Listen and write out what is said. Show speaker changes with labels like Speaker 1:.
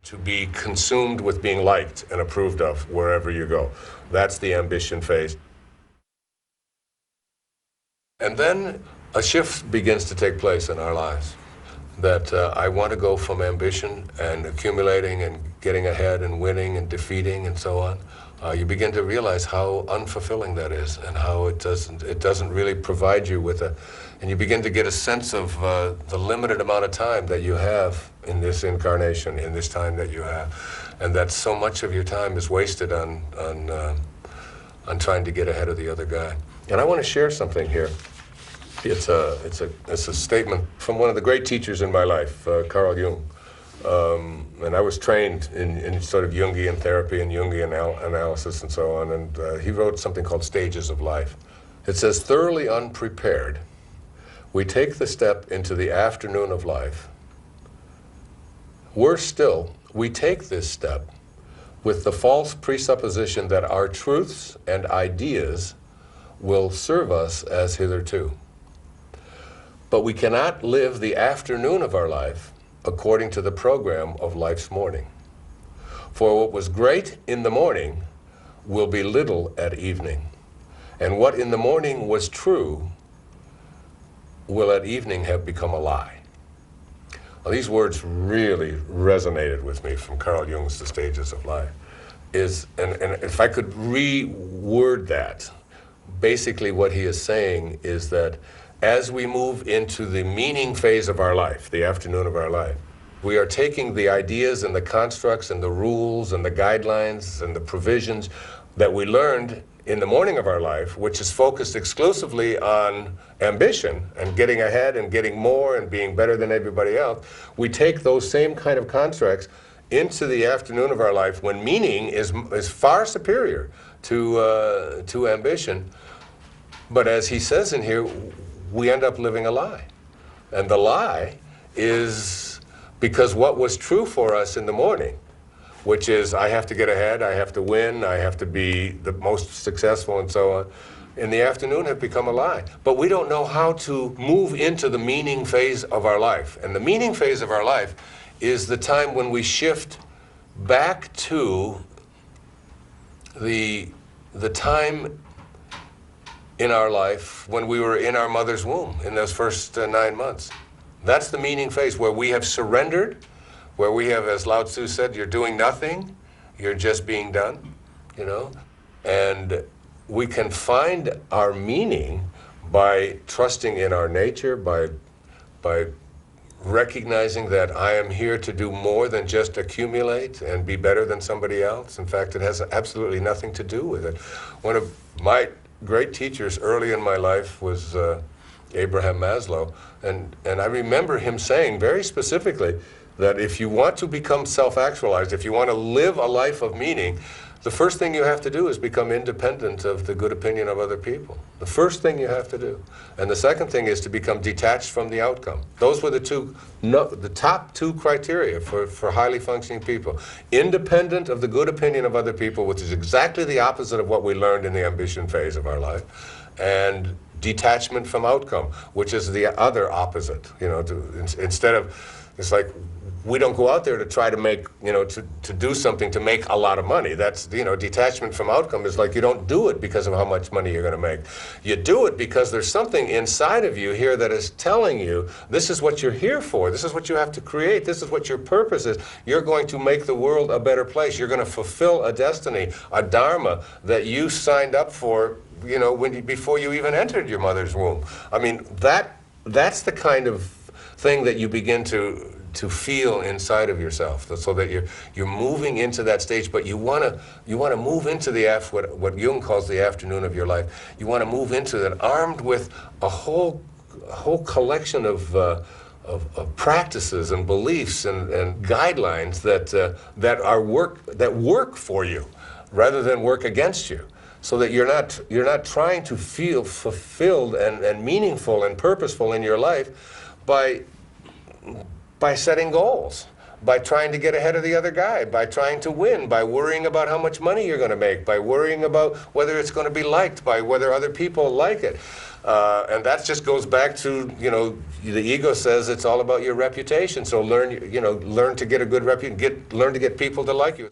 Speaker 1: to be consumed with being liked and approved of wherever you go. That's the ambition phase. And then a shift begins to take place in our lives. That I want to go from ambition and accumulating and getting ahead and winning and defeating and so on. You begin to realize how unfulfilling that is, and how it doesn't really provide you with and you begin to get a sense of the limited amount of time that you have in this incarnation, in this time that you have, and that so much of your time is wasted on trying to get ahead of the other guy. And I want to share something here. It's a statement from one of the great teachers in my life, Carl Jung. And I was trained in sort of Jungian therapy and Jungian analysis and so on, and he wrote something called Stages of Life. It says, thoroughly unprepared, we take the step into the afternoon of life. Worse still, we take this step with the false presupposition that our truths and ideas will serve us as hitherto. But we cannot live the afternoon of our life according to the program of life's morning. For what was great in the morning will be little at evening, and what in the morning was true will at evening have become a lie. Well, these words really resonated with me from Carl Jung's The Stages of Life. And if I could reword that, basically what he is saying is that as we move into the meaning phase of our life, the afternoon of our life, we are taking the ideas and the constructs and the rules and the guidelines and the provisions that we learned in the morning of our life, which is focused exclusively on ambition and getting ahead and getting more and being better than everybody else. We take those same kind of constructs into the afternoon of our life when meaning is far superior to ambition. But as he says in here, we end up living a lie. And the lie is because what was true for us in the morning, which is I have to get ahead, I have to win, I have to be the most successful and so on, in the afternoon have become a lie. But we don't know how to move into the meaning phase of our life. And the meaning phase of our life is the time when we shift back to the time in our life when we were in our mother's womb in those first 9 months. That's the meaning phase where we have surrendered, where we have, as Lao Tzu said, you're doing nothing, you're just being done, you know? And we can find our meaning by trusting in our nature, by recognizing that I am here to do more than just accumulate and be better than somebody else. In fact, it has absolutely nothing to do with it. One of my great teachers early in my life was Abraham Maslow, and I remember him saying very specifically that if you want to become self-actualized, if you want to live a life of meaning, the first thing you have to do is become independent of the good opinion of other people. The first thing you have to do. And the second thing is to become detached from the outcome. Those were the top two criteria for highly functioning people. Independent of the good opinion of other people, which is exactly the opposite of what we learned in the ambition phase of our life. And detachment from outcome, which is the other opposite. You know, instead of, it's like, we don't go out there to try to make, you know, to do something to make a lot of money. That's, you know, detachment from outcome is like you don't do it because of how much money you're going to make. You do it because there's something inside of you here that is telling you this is what you're here for. This is what you have to create. This is what your purpose is. You're going to make the world a better place. You're going to fulfill a destiny, a dharma that you signed up for, you know, before you even entered your mother's womb. I mean, that's the kind of thing that you begin to feel inside of yourself, so that you're moving into that stage. But you want to move into what Jung calls the afternoon of your life. You want to move into that armed with a whole collection of practices and beliefs and guidelines that work for you rather than work against you. So that you're not trying to feel fulfilled and meaningful and purposeful in your life by setting goals, by trying to get ahead of the other guy, by trying to win, by worrying about how much money you're going to make, by worrying about whether it's going to be liked, by whether other people like it. And that just goes back to, you know, the ego says it's all about your reputation. So learn to get a good reputation, learn to get people to like you.